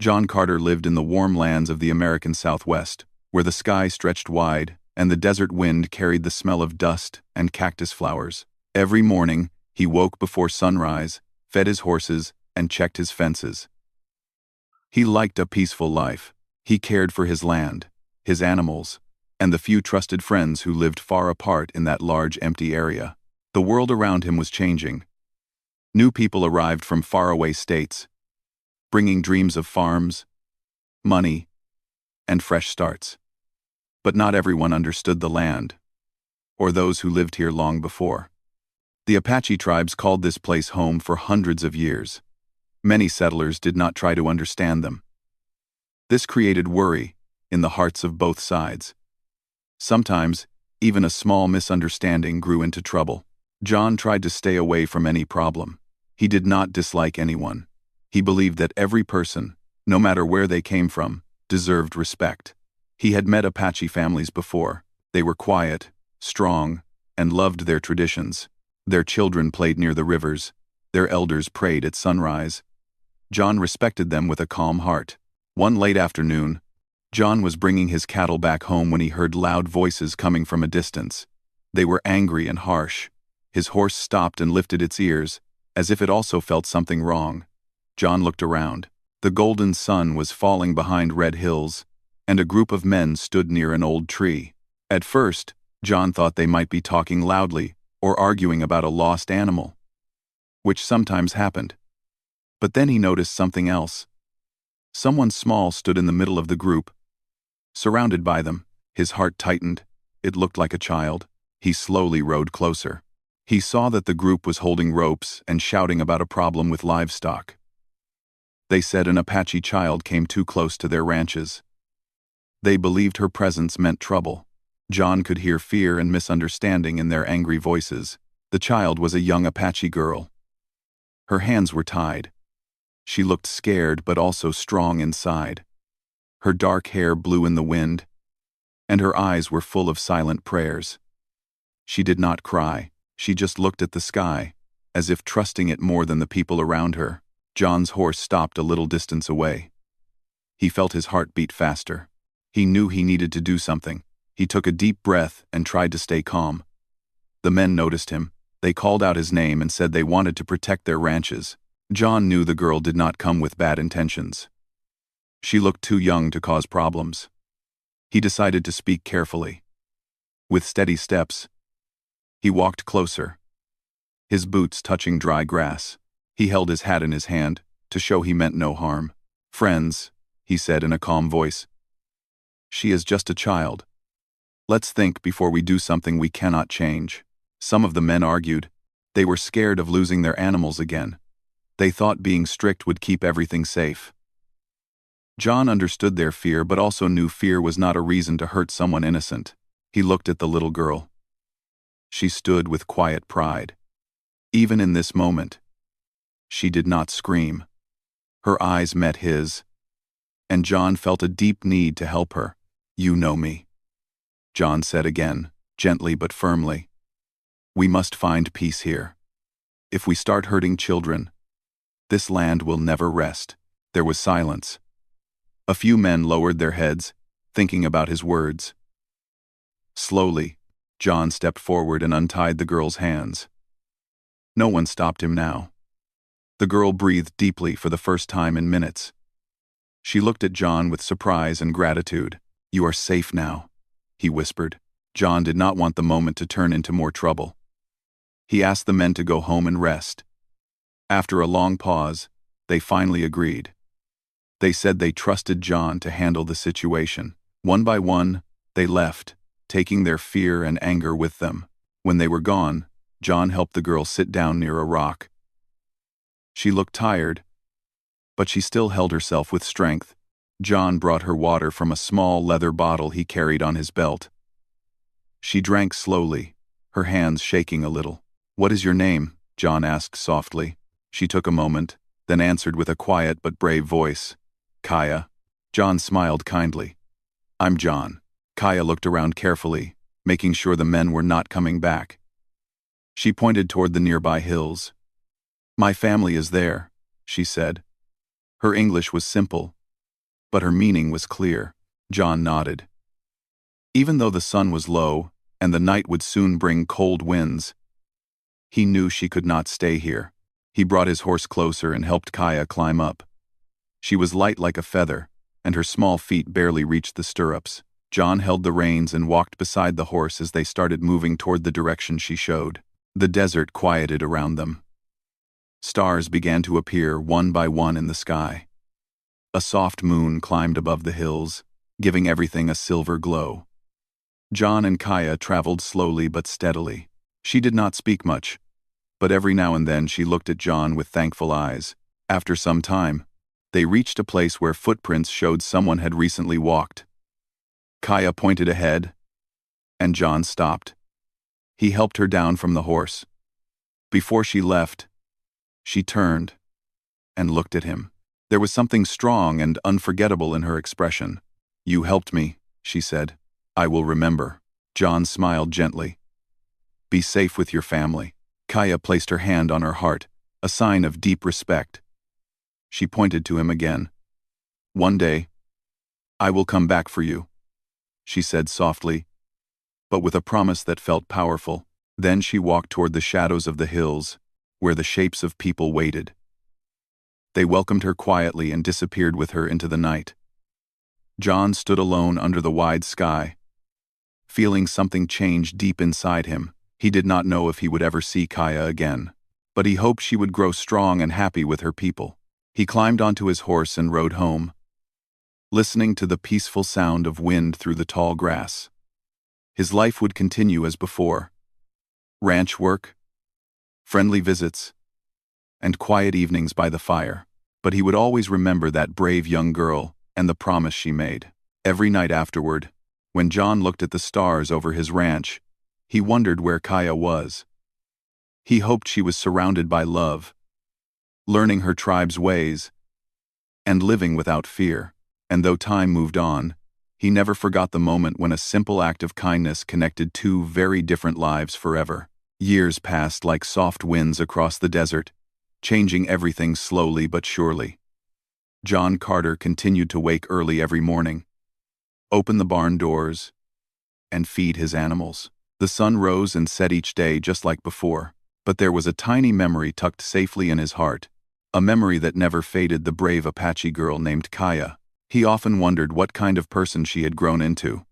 John Carter lived in the warm lands of the American Southwest, where the sky stretched wide and the desert wind carried the smell of dust and cactus flowers. Every morning, he woke before sunrise, fed his horses, and checked his fences. He liked a peaceful life. He cared for his land, his animals, and the few trusted friends who lived far apart in that large empty area. The world around him was changing. New people arrived from faraway states, bringing dreams of farms, money, and fresh starts. But not everyone understood the land, or those who lived here long before. The Apache tribes called this place home for hundreds of years. Many settlers did not try to understand them. This created worry in the hearts of both sides. Sometimes, even a small misunderstanding grew into trouble. John tried to stay away from any problem. He did not dislike anyone. He believed that every person, no matter where they came from, deserved respect. He had met Apache families before. They were quiet, strong, and loved their traditions. Their children played near the rivers. Their elders prayed at sunrise. John respected them with a calm heart. One late afternoon, John was bringing his cattle back home when he heard loud voices coming from a distance. They were angry and harsh. His horse stopped and lifted its ears, as if it also felt something wrong. John looked around. The golden sun was falling behind red hills, and a group of men stood near an old tree. At first, John thought they might be talking loudly or arguing about a lost animal, which sometimes happened. But then he noticed something else. Someone small stood in the middle of the group. Surrounded by them, his heart tightened. It looked like a child. He slowly rode closer. He saw that the group was holding ropes and shouting about a problem with livestock. They said an Apache child came too close to their ranches. They believed her presence meant trouble. John could hear fear and misunderstanding in their angry voices. The child was a young Apache girl. Her hands were tied. She looked scared but also strong inside. Her dark hair blew in the wind, and her eyes were full of silent prayers. She did not cry. She just looked at the sky, as if trusting it more than the people around her. John's horse stopped a little distance away. He felt his heart beat faster. He knew he needed to do something. He took a deep breath and tried to stay calm. The men noticed him. They called out his name and said they wanted to protect their ranches. John knew the girl did not come with bad intentions. She looked too young to cause problems. He decided to speak carefully. With steady steps, he walked closer, his boots touching dry grass. He held his hat in his hand to show he meant no harm. "Friends," he said in a calm voice, "she is just a child. Let's think before we do something we cannot change." Some of the men argued. They were scared of losing their animals again. They thought being strict would keep everything safe. John understood their fear but also knew fear was not a reason to hurt someone innocent. He looked at the little girl. She stood with quiet pride. Even in this moment, she did not scream. Her eyes met his, and John felt a deep need to help her. "You know me," John said again, gently but firmly. "We must find peace here. If we start hurting children, this land will never rest." There was silence. A few men lowered their heads, thinking about his words. Slowly, John stepped forward and untied the girl's hands. No one stopped him now. The girl breathed deeply for the first time in minutes. She looked at John with surprise and gratitude. "You are safe now," he whispered. John did not want the moment to turn into more trouble. He asked the men to go home and rest. After a long pause, they finally agreed. They said they trusted John to handle the situation. One by one, they left, taking their fear and anger with them. When they were gone, John helped the girl sit down near a rock. She looked tired, but she still held herself with strength. John brought her water from a small leather bottle he carried on his belt. She drank slowly, her hands shaking a little. "What is your name?" John asked softly. She took a moment, then answered with a quiet but brave voice. "Kaya." John smiled kindly. "I'm John." Kaya looked around carefully, making sure the men were not coming back. She pointed toward the nearby hills. "My family is there," she said. Her English was simple, but her meaning was clear. John nodded. Even though the sun was low, and the night would soon bring cold winds, he knew she could not stay here. He brought his horse closer and helped Kaya climb up. She was light like a feather, and her small feet barely reached the stirrups. John held the reins and walked beside the horse as they started moving toward the direction she showed. The desert quieted around them. Stars began to appear one by one in the sky. A soft moon climbed above the hills, giving everything a silver glow. John and Kaya traveled slowly but steadily. She did not speak much, but every now and then she looked at John with thankful eyes. After some time, they reached a place where footprints showed someone had recently walked. Kaya pointed ahead, and John stopped. He helped her down from the horse. Before she left, she turned and looked at him. There was something strong and unforgettable in her expression. "You helped me," she said. "I will remember." John smiled gently. "Be safe with your family." Kaya placed her hand on her heart, a sign of deep respect. She pointed to him again. "One day, I will come back for you," she said softly, but with a promise that felt powerful. Then she walked toward the shadows of the hills, where the shapes of people waited. They welcomed her quietly and disappeared with her into the night. John stood alone under the wide sky, feeling something change deep inside him. He did not know if he would ever see Kaya again, but he hoped she would grow strong and happy with her people. He climbed onto his horse and rode home, listening to the peaceful sound of wind through the tall grass. His life would continue as before. Ranch work, friendly visits, and quiet evenings by the fire. But he would always remember that brave young girl and the promise she made. Every night afterward, when John looked at the stars over his ranch, he wondered where Kaya was. He hoped she was surrounded by love, learning her tribe's ways, and living without fear. And though time moved on, he never forgot the moment when a simple act of kindness connected two very different lives forever. Years passed like soft winds across the desert, changing everything slowly but surely. John Carter continued to wake early every morning, open the barn doors, and feed his animals. The sun rose and set each day just like before, but there was a tiny memory tucked safely in his heart, a memory that never faded: the brave Apache girl named Kaya. He often wondered what kind of person she had grown into.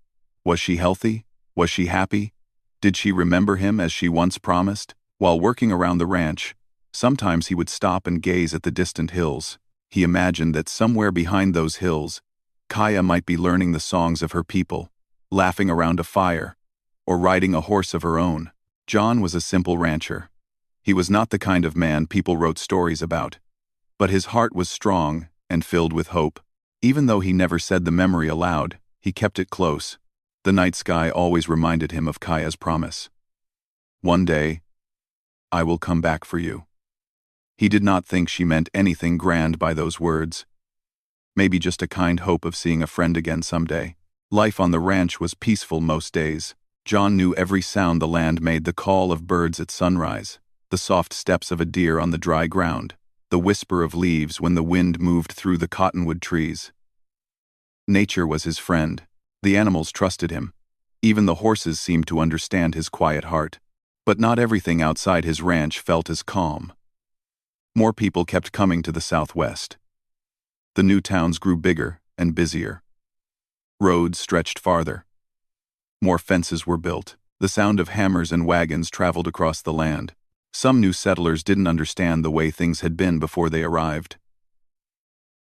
Was she healthy? Was she happy? Did she remember him as she once promised? While working around the ranch, sometimes he would stop and gaze at the distant hills. He imagined that somewhere behind those hills, Kaya might be learning the songs of her people, laughing around a fire, or riding a horse of her own. John was a simple rancher. He was not the kind of man people wrote stories about, but his heart was strong and filled with hope. Even though he never said the memory aloud, he kept it close. The night sky always reminded him of Kaya's promise. "One day, I will come back for you." He did not think she meant anything grand by those words. Maybe just a kind hope of seeing a friend again someday. Life on the ranch was peaceful most days. John knew every sound the land made: the call of birds at sunrise, the soft steps of a deer on the dry ground, the whisper of leaves when the wind moved through the cottonwood trees. Nature was his friend. The animals trusted him. Even the horses seemed to understand his quiet heart. But not everything outside his ranch felt as calm. More people kept coming to the southwest. The new towns grew bigger and busier. Roads stretched farther. More fences were built. The sound of hammers and wagons traveled across the land. Some new settlers didn't understand the way things had been before they arrived.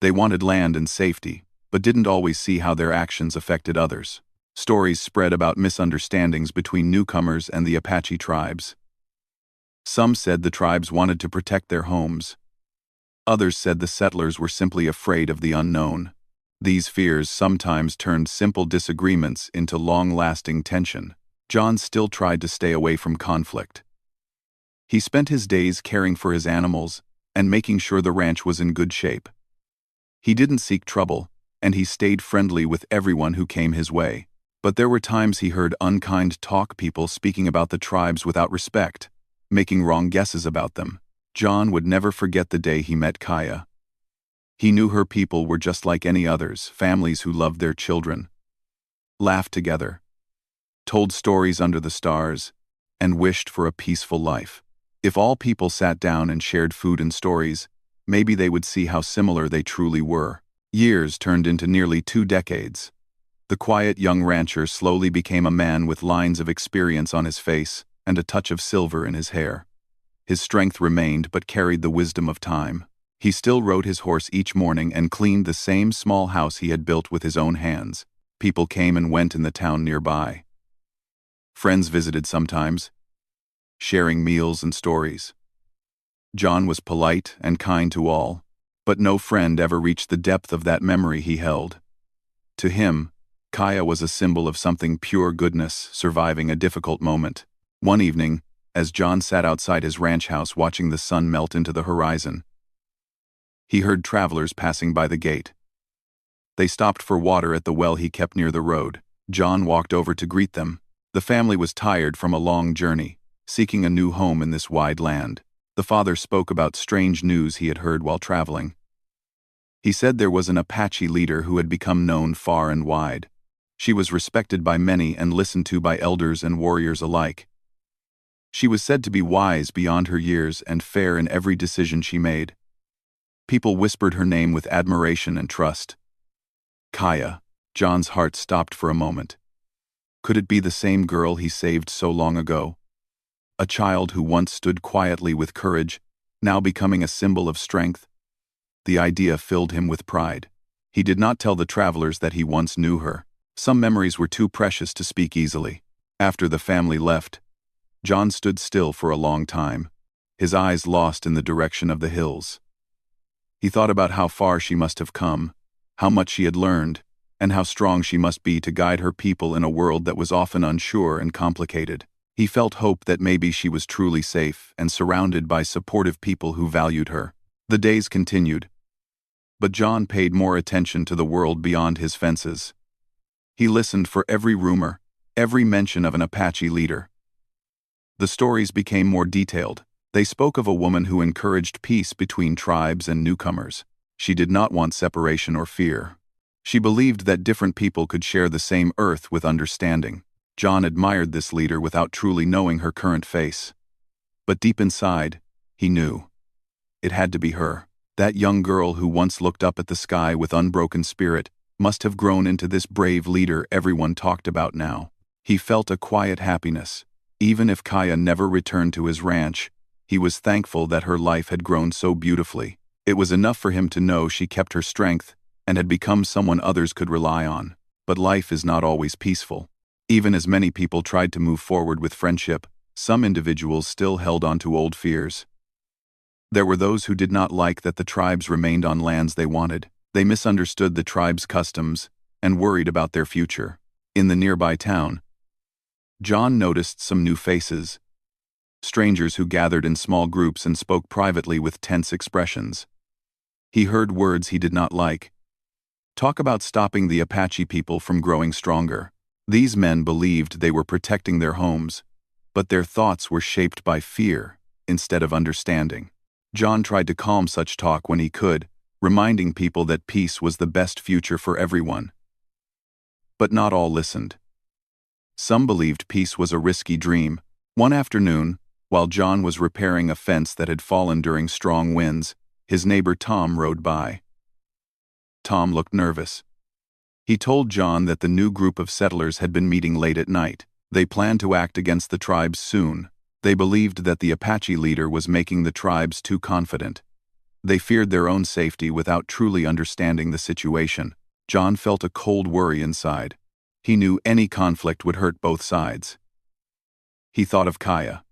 They wanted land and safety, but didn't always see how their actions affected others. Stories spread about misunderstandings between newcomers and the Apache tribes. Some said the tribes wanted to protect their homes. Others said the settlers were simply afraid of the unknown. These fears sometimes turned simple disagreements into long-lasting tension. John still tried to stay away from conflict. He spent his days caring for his animals and making sure the ranch was in good shape. He didn't seek trouble, and he stayed friendly with everyone who came his way. But there were times he heard unkind talk, people speaking about the tribes without respect, making wrong guesses about them. John would never forget the day he met Kaya. He knew her people were just like any others, families who loved their children, laughed together, told stories under the stars, and wished for a peaceful life. If all people sat down and shared food and stories, maybe they would see how similar they truly were. Years turned into nearly 2 decades. The quiet young rancher slowly became a man with lines of experience on his face and a touch of silver in his hair. His strength remained but carried the wisdom of time. He still rode his horse each morning and cleaned the same small house he had built with his own hands. People came and went in the town nearby. Friends visited sometimes, sharing meals and stories. John was polite and kind to all, but no friend ever reached the depth of that memory he held. To him, Kaya was a symbol of something pure goodness surviving a difficult moment. One evening, as John sat outside his ranch house watching the sun melt into the horizon, he heard travelers passing by the gate. They stopped for water at the well he kept near the road. John walked over to greet them. The family was tired from a long journey, seeking a new home in this wide land. The father spoke about strange news he had heard while traveling. He said there was an Apache leader who had become known far and wide. She was respected by many and listened to by elders and warriors alike. She was said to be wise beyond her years and fair in every decision she made. People whispered her name with admiration and trust. Kaya. John's heart stopped for a moment. Could it be the same girl he saved so long ago? A child who once stood quietly with courage, now becoming a symbol of strength? The idea filled him with pride. He did not tell the travelers that he once knew her. Some memories were too precious to speak easily. After the family left, John stood still for a long time, his eyes lost in the direction of the hills. He thought about how far she must have come, how much she had learned, and how strong she must be to guide her people in a world that was often unsure and complicated. He felt hope that maybe she was truly safe and surrounded by supportive people who valued her. The days continued, but John paid more attention to the world beyond his fences. He listened for every rumor, every mention of an Apache leader. The stories became more detailed. They spoke of a woman who encouraged peace between tribes and newcomers. She did not want separation or fear. She believed that different people could share the same earth with understanding. John admired this leader without truly knowing her current face. But deep inside, he knew. It had to be her. That young girl who once looked up at the sky with unbroken spirit must have grown into this brave leader everyone talked about now. He felt a quiet happiness. Even if Kaya never returned to his ranch, he was thankful that her life had grown so beautifully. It was enough for him to know she kept her strength and had become someone others could rely on. But life is not always peaceful. Even as many people tried to move forward with friendship, some individuals still held on to old fears. There were those who did not like that the tribes remained on lands they wanted. They misunderstood the tribe's customs and worried about their future. In the nearby town, John noticed some new faces. Strangers who gathered in small groups and spoke privately with tense expressions. He heard words he did not like. Talk about stopping the Apache people from growing stronger. These men believed they were protecting their homes, but their thoughts were shaped by fear instead of understanding. John tried to calm such talk when he could, reminding people that peace was the best future for everyone. But not all listened. Some believed peace was a risky dream. One afternoon, while John was repairing a fence that had fallen during strong winds, his neighbor Tom rode by. Tom looked nervous. He told John that the new group of settlers had been meeting late at night. They planned to act against the tribes soon. They believed that the Apache leader was making the tribes too confident. They feared their own safety without truly understanding the situation. John felt a cold worry inside. He knew any conflict would hurt both sides. He thought of Kaya.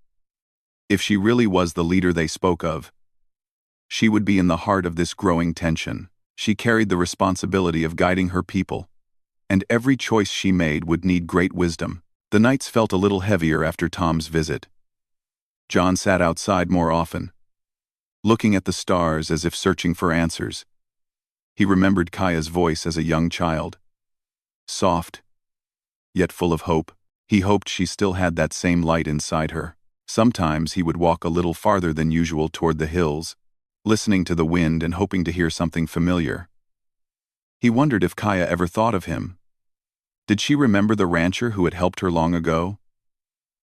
If she really was the leader they spoke of, she would be in the heart of this growing tension. She carried the responsibility of guiding her people, and every choice she made would need great wisdom. The nights felt a little heavier after Tom's visit. John sat outside more often, looking at the stars as if searching for answers. He remembered Kaya's voice as a young child. Soft, yet full of hope. He hoped she still had that same light inside her. Sometimes he would walk a little farther than usual toward the hills, listening to the wind and hoping to hear something familiar. He wondered if Kaya ever thought of him. Did she remember the rancher who had helped her long ago?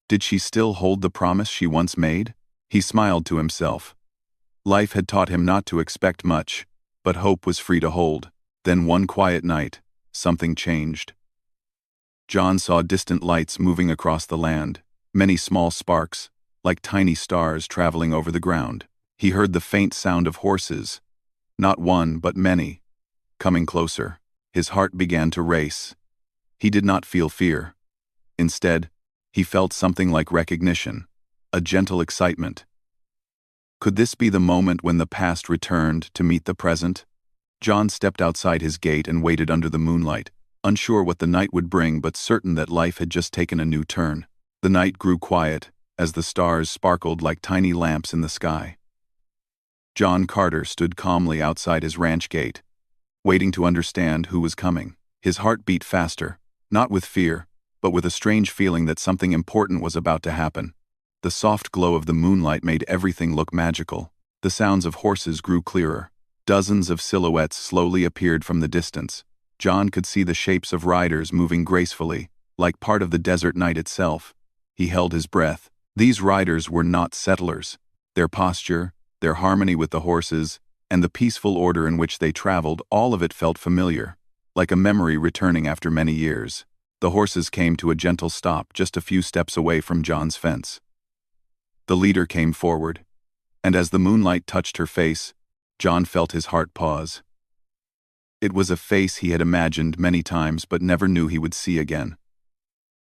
Did she still hold the promise she once made? He smiled to himself. Life had taught him not to expect much, but hope was free to hold. Then one quiet night, something changed. John saw distant lights moving across the land, many small sparks, like tiny stars traveling over the ground. He heard the faint sound of horses, not one but many, coming closer. His heart began to race. He did not feel fear. Instead, he felt something like recognition, a gentle excitement. Could this be the moment when the past returned to meet the present? John stepped outside his gate and waited under the moonlight, unsure what the night would bring but certain that life had just taken a new turn. The night grew quiet, as the stars sparkled like tiny lamps in the sky. John Carter stood calmly outside his ranch gate, waiting to understand who was coming. His heart beat faster, not with fear, but with a strange feeling that something important was about to happen. The soft glow of the moonlight made everything look magical. The sounds of horses grew clearer. Dozens of silhouettes slowly appeared from the distance. John could see the shapes of riders moving gracefully, like part of the desert night itself. He held his breath. These riders were not settlers. Their posture, their harmony with the horses, and the peaceful order in which they traveled, all of it felt familiar, like a memory returning after many years. The horses came to a gentle stop just a few steps away from John's fence. The leader came forward, and as the moonlight touched her face, John felt his heart pause. It was a face he had imagined many times but never knew he would see again.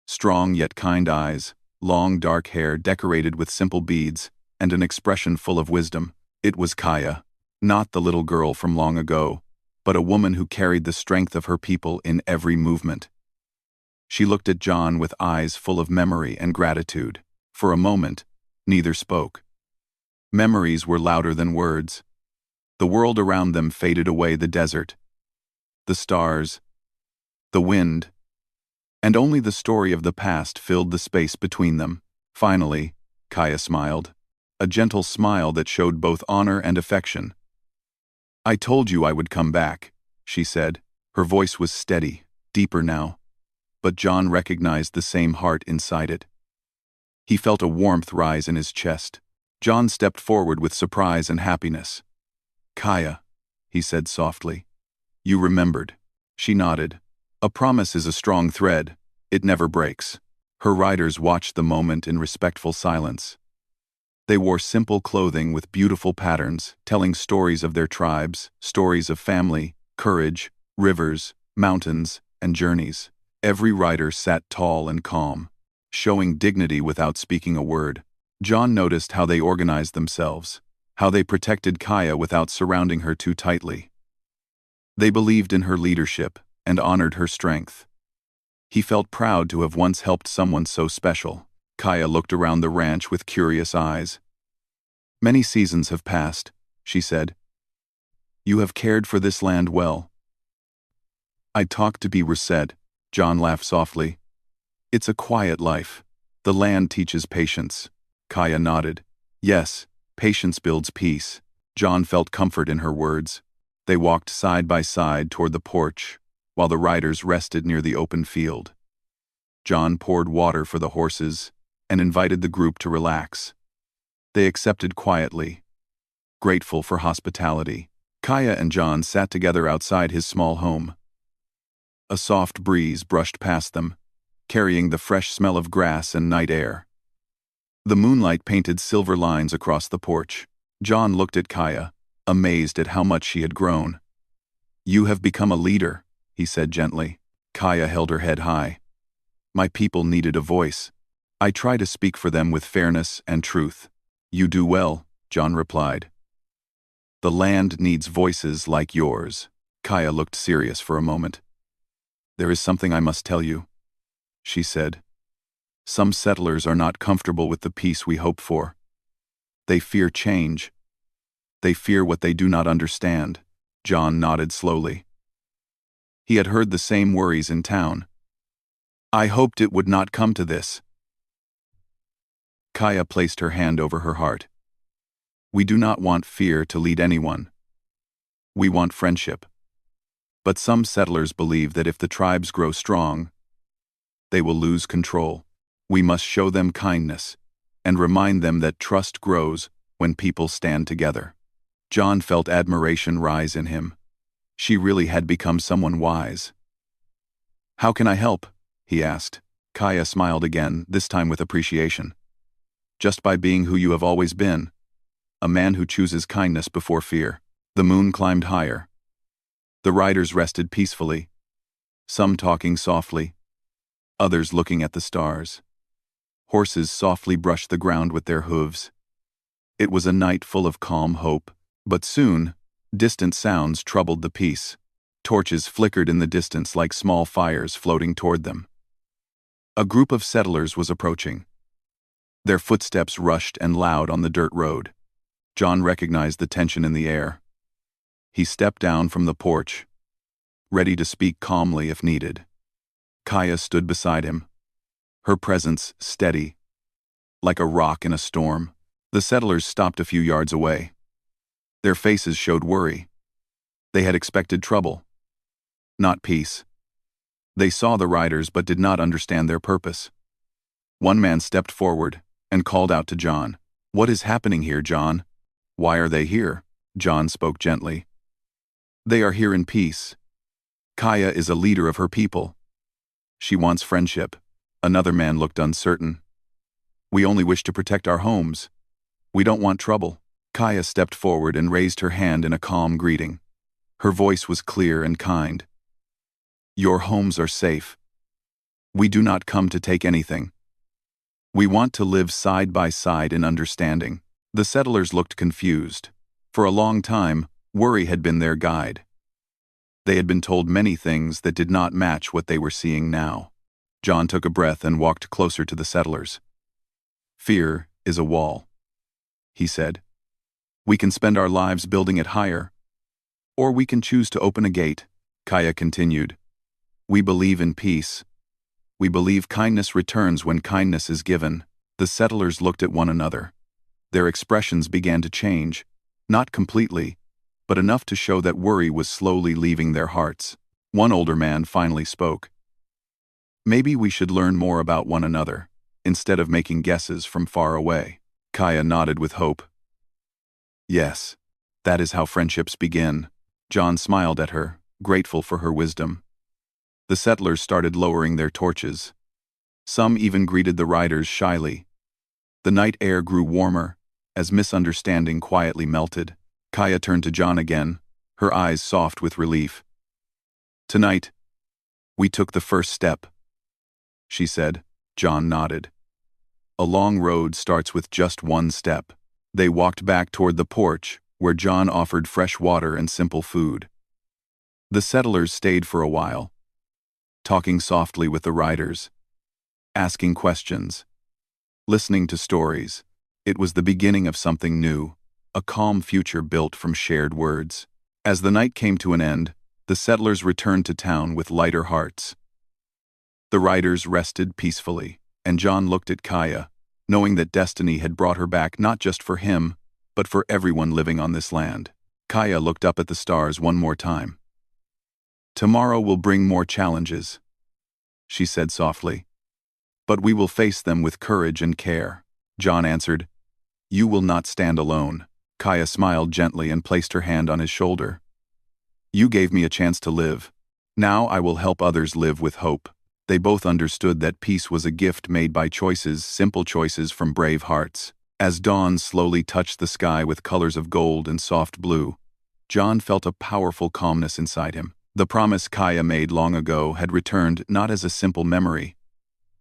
Strong yet kind eyes, long dark hair decorated with simple beads, and an expression full of wisdom. It was Kaya, not the little girl from long ago, but a woman who carried the strength of her people in every movement. She looked at John with eyes full of memory and gratitude. For a moment, neither spoke. Memories were louder than words. The world around them faded away, the desert, the stars, the wind, and only the story of the past filled the space between them. Finally, Kaya smiled, a gentle smile that showed both honor and affection. "I told you I would come back," she said. Her voice was steady, deeper now, but John recognized the same heart inside it. He felt a warmth rise in his chest. John stepped forward with surprise and happiness. "Kaya," he said softly. "You remembered." She nodded. "A promise is a strong thread. It never breaks." Her riders watched the moment in respectful silence. They wore simple clothing with beautiful patterns, telling stories of their tribes, stories of family, courage, rivers, mountains, and journeys. Every rider sat tall and calm, showing dignity without speaking a word. John noticed how they organized themselves, how they protected Kaya without surrounding her too tightly. They believed in her leadership and honored her strength. He felt proud to have once helped someone so special. Kaya looked around the ranch with curious eyes. "Many seasons have passed," she said. "You have cared for this land well." "I talked to be reset," John laughed softly. "It's a quiet life. The land teaches patience." Kaya nodded. "Yes, patience builds peace." John felt comfort in her words. They walked side by side toward the porch, while the riders rested near the open field. John poured water for the horses and invited the group to relax. They accepted quietly, grateful for hospitality. Kaya and John sat together outside his small home. A soft breeze brushed past them, carrying the fresh smell of grass and night air. The moonlight painted silver lines across the porch. John looked at Kaya, amazed at how much she had grown. "You have become a leader," he said gently. Kaya held her head high. "My people needed a voice. I try to speak for them with fairness and truth." "You do well," John replied. "The land needs voices like yours." Kaya looked serious for a moment. "There is something I must tell you," she said. "Some settlers are not comfortable with the peace we hope for. They fear change. They fear what they do not understand." John nodded slowly. He had heard the same worries in town. "I hoped it would not come to this." Kaya placed her hand over her heart. We do not want fear to lead anyone. We want friendship. But some settlers believe that if the tribes grow strong, they will lose control. We must show them kindness and remind them that trust grows when people stand together. John felt admiration rise in him. She really had become someone wise. "How can I help?" he asked. Kaya smiled again, this time with appreciation. "Just by being who you have always been, a man who chooses kindness before fear." The moon climbed higher. The riders rested peacefully, some talking softly, others looking at the stars. Horses softly brushed the ground with their hooves. It was a night full of calm hope, but soon, distant sounds troubled the peace. Torches flickered in the distance like small fires floating toward them. A group of settlers was approaching. Their footsteps rushed and loud on the dirt road. John recognized the tension in the air. He stepped down from the porch, ready to speak calmly if needed. Kaya stood beside him, her presence steady, like a rock in a storm. The settlers stopped a few yards away. Their faces showed worry. They had expected trouble, not peace. They saw the riders but did not understand their purpose. One man stepped forward and called out to John. "What is happening here, John? Why are they here?" John spoke gently. "They are here in peace. Kaya is a leader of her people. She wants friendship." Another man looked uncertain. "We only wish to protect our homes. We don't want trouble." Kaya stepped forward and raised her hand in a calm greeting. Her voice was clear and kind. "Your homes are safe. We do not come to take anything. We want to live side by side in understanding." The settlers looked confused. For a long time, worry had been their guide. They had been told many things that did not match what they were seeing now. John took a breath and walked closer to the settlers. "Fear is a wall," he said. "We can spend our lives building it higher, or we can choose to open a gate." Kaya continued. "We believe in peace. We believe kindness returns when kindness is given." The settlers looked at one another. Their expressions began to change, not completely, but enough to show that worry was slowly leaving their hearts. One older man finally spoke. "Maybe we should learn more about one another, instead of making guesses from far away." Kaya nodded with hope. "Yes, that is how friendships begin." John smiled at her, grateful for her wisdom. The settlers started lowering their torches. Some even greeted the riders shyly. The night air grew warmer, as misunderstanding quietly melted. Kaya turned to John again, her eyes soft with relief. "Tonight, we took the first step," she said. John nodded. "A long road starts with just one step." They walked back toward the porch, where John offered fresh water and simple food. The settlers stayed for a while, talking softly with the riders, asking questions, listening to stories. It was the beginning of something new, a calm future built from shared words. As the night came to an end, the settlers returned to town with lighter hearts. The riders rested peacefully, and John looked at Kaya, knowing that destiny had brought her back not just for him, but for everyone living on this land. Kaya looked up at the stars one more time. "Tomorrow will bring more challenges," she said softly. "But we will face them with courage and care." John answered, "You will not stand alone." Kaya smiled gently and placed her hand on his shoulder. "You gave me a chance to live. Now I will help others live with hope." They both understood that peace was a gift made by choices, simple choices from brave hearts. As dawn slowly touched the sky with colors of gold and soft blue, John felt a powerful calmness inside him. The promise Kaya made long ago had returned not as a simple memory,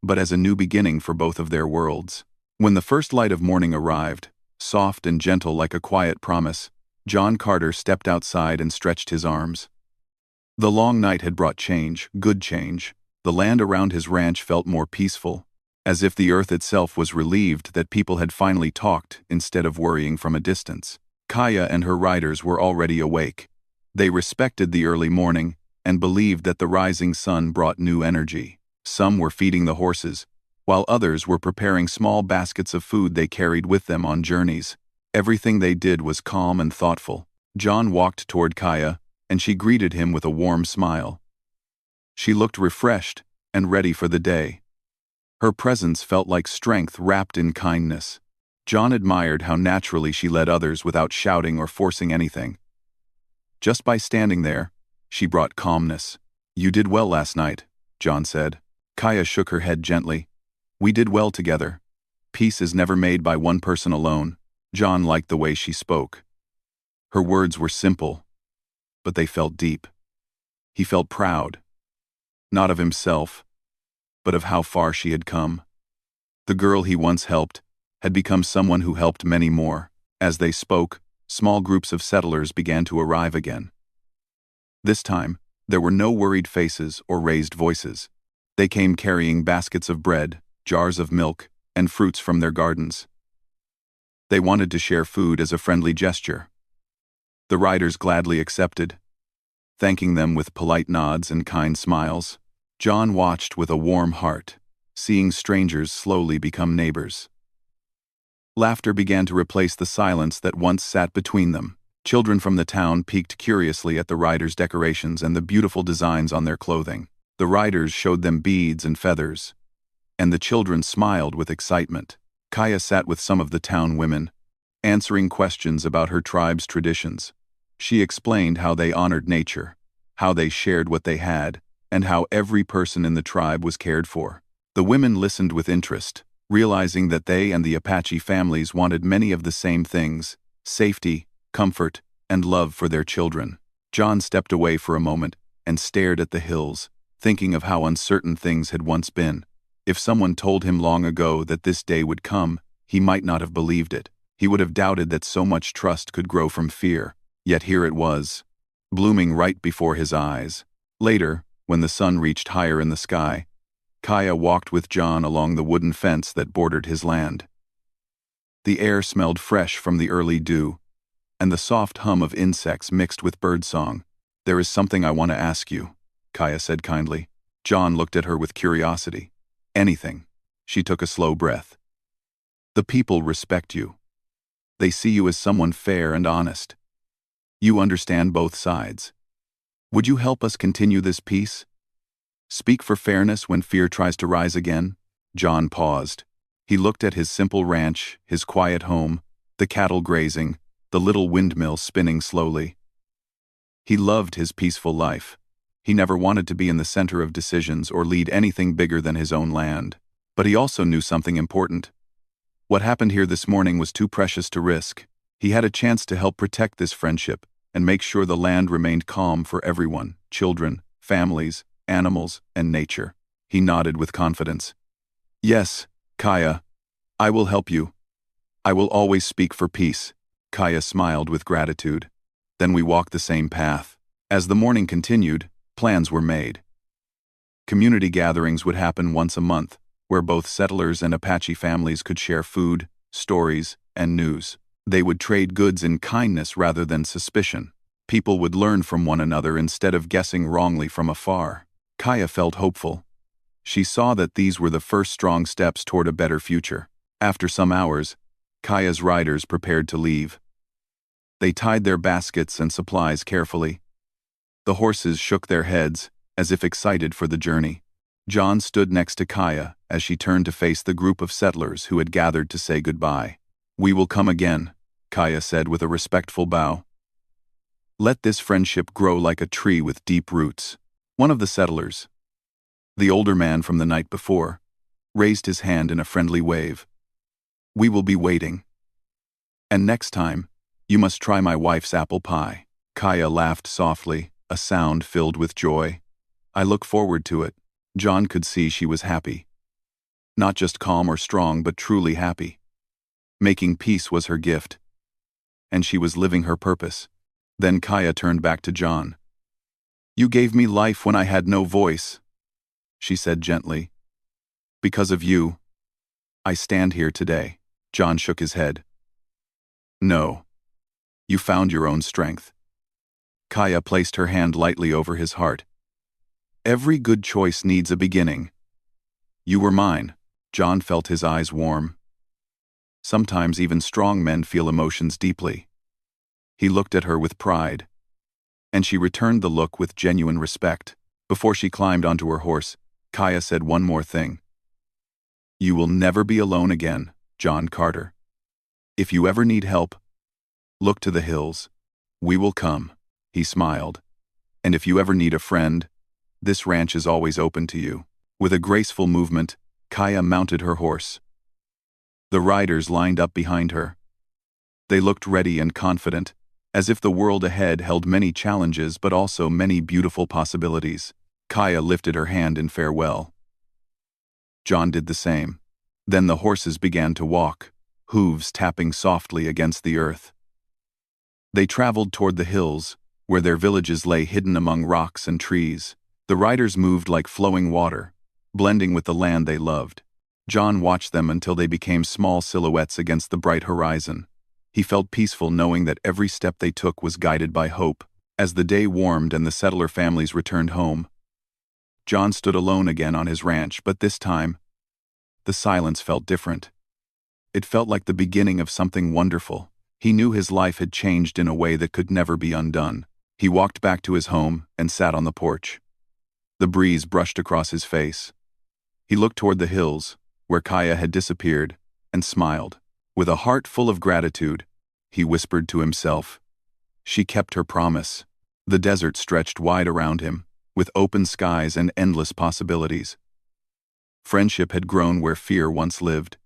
but as a new beginning for both of their worlds. When the first light of morning arrived, soft and gentle like a quiet promise, John Carter stepped outside and stretched his arms. The long night had brought change, good change. The land around his ranch felt more peaceful, as if the earth itself was relieved that people had finally talked instead of worrying from a distance. Kaya and her riders were already awake. They respected the early morning and believed that the rising sun brought new energy. Some were feeding the horses, while others were preparing small baskets of food they carried with them on journeys. Everything they did was calm and thoughtful. John walked toward Kaya, and she greeted him with a warm smile. She looked refreshed and ready for the day. Her presence felt like strength wrapped in kindness. John admired how naturally she led others without shouting or forcing anything. Just by standing there, she brought calmness. "You did well last night," John said. Kaya shook her head gently. "We did well together. Peace is never made by one person alone." John liked the way she spoke. Her words were simple, but they felt deep. He felt proud, not of himself, but of how far she had come. The girl he once helped had become someone who helped many more. As they spoke, small groups of settlers began to arrive again. This time, there were no worried faces or raised voices. They came carrying baskets of bread, jars of milk, and fruits from their gardens. They wanted to share food as a friendly gesture. The riders gladly accepted, thanking them with polite nods and kind smiles. John watched with a warm heart, seeing strangers slowly become neighbors. Laughter began to replace the silence that once sat between them. Children from the town peeked curiously at the riders' decorations and the beautiful designs on their clothing. The riders showed them beads and feathers, and the children smiled with excitement. Kaya sat with some of the town women, answering questions about her tribe's traditions. She explained how they honored nature, how they shared what they had, and how every person in the tribe was cared for. The women listened with interest, realizing that they and the Apache families wanted many of the same things: safety, comfort, and love for their children. John stepped away for a moment and stared at the hills, thinking of how uncertain things had once been. If someone told him long ago that this day would come, he might not have believed it. He would have doubted that so much trust could grow from fear. Yet here it was, blooming right before his eyes. Later, when the sun reached higher in the sky, Kaya walked with John along the wooden fence that bordered his land. The air smelled fresh from the early dew, and the soft hum of insects mixed with birdsong. "There is something I want to ask you," Kaya said kindly. John looked at her with curiosity. "Anything." She took a slow breath. "The people respect you. They see you as someone fair and honest. You understand both sides. Would you help us continue this peace? Speak for fairness when fear tries to rise again?" John paused. He looked at his simple ranch, his quiet home, the cattle grazing, the little windmill spinning slowly. He loved his peaceful life. He never wanted to be in the center of decisions or lead anything bigger than his own land. But he also knew something important. What happened here this morning was too precious to risk. He had a chance to help protect this friendship and make sure the land remained calm for everyone: children, families, animals, and nature. He nodded with confidence. "Yes, Kaya, I will help you. I will always speak for peace." Kaya smiled with gratitude. Then we walked the same path. As the morning continued, plans were made. Community gatherings would happen once a month, where both settlers and Apache families could share food, stories, and news. They would trade goods in kindness rather than suspicion. People would learn from one another instead of guessing wrongly from afar. Kaya felt hopeful. She saw that these were the first strong steps toward a better future. After some hours, Kaya's riders prepared to leave. They tied their baskets and supplies carefully. The horses shook their heads, as if excited for the journey. John stood next to Kaya as she turned to face the group of settlers who had gathered to say goodbye. "We will come again," Kaya said with a respectful bow. "Let this friendship grow like a tree with deep roots." One of the settlers, the older man from the night before, raised his hand in a friendly wave. "We will be waiting. And next time, you must try my wife's apple pie." Kaya laughed softly, a sound filled with joy. "I look forward to it." John could see she was happy. Not just calm or strong, but truly happy. Making peace was her gift, and she was living her purpose. Then Kaya turned back to John. "You gave me life when I had no voice," she said gently. "Because of you, I stand here today." John shook his head. "No. You found your own strength." Kaya placed her hand lightly over his heart. "Every good choice needs a beginning. You were mine." John felt his eyes warm. Sometimes even strong men feel emotions deeply. He looked at her with pride, and she returned the look with genuine respect. Before she climbed onto her horse, Kaya said one more thing. "You will never be alone again, John Carter. If you ever need help, look to the hills. We will come." He smiled. "And if you ever need a friend, this ranch is always open to you." With a graceful movement, Kaya mounted her horse. The riders lined up behind her. They looked ready and confident, as if the world ahead held many challenges but also many beautiful possibilities. Kaya lifted her hand in farewell. John did the same. Then the horses began to walk, hooves tapping softly against the earth. They traveled toward the hills, where their villages lay hidden among rocks and trees. The riders moved like flowing water, blending with the land they loved. John watched them until they became small silhouettes against the bright horizon. He felt peaceful knowing that every step they took was guided by hope. As the day warmed and the settler families returned home, John stood alone again on his ranch, but this time, the silence felt different. It felt like the beginning of something wonderful. He knew his life had changed in a way that could never be undone. He walked back to his home and sat on the porch. The breeze brushed across his face. He looked toward the hills, where Kaya had disappeared, and smiled. With a heart full of gratitude, he whispered to himself, "She kept her promise." The desert stretched wide around him, with open skies and endless possibilities. Friendship had grown where fear once lived.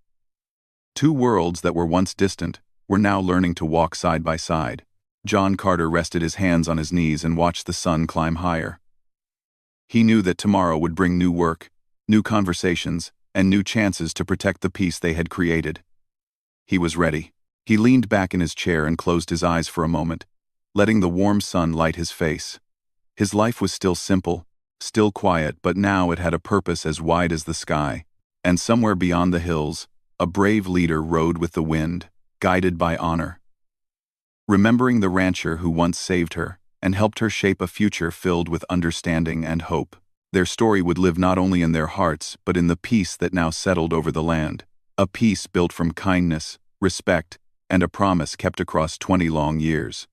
Two worlds that were once distant were now learning to walk side by side. John Carter rested his hands on his knees and watched the sun climb higher. He knew that tomorrow would bring new work, new conversations, and new chances to protect the peace they had created. He was ready. He leaned back in his chair and closed his eyes for a moment, letting the warm sun light his face. His life was still simple, still quiet, but now it had a purpose as wide as the sky. And somewhere beyond the hills, a brave leader rode with the wind, guided by honor. Remembering the rancher who once saved her and helped her shape a future filled with understanding and hope. Their story would live not only in their hearts but in the peace that now settled over the land. A peace built from kindness, respect, and a promise kept across 20 long years.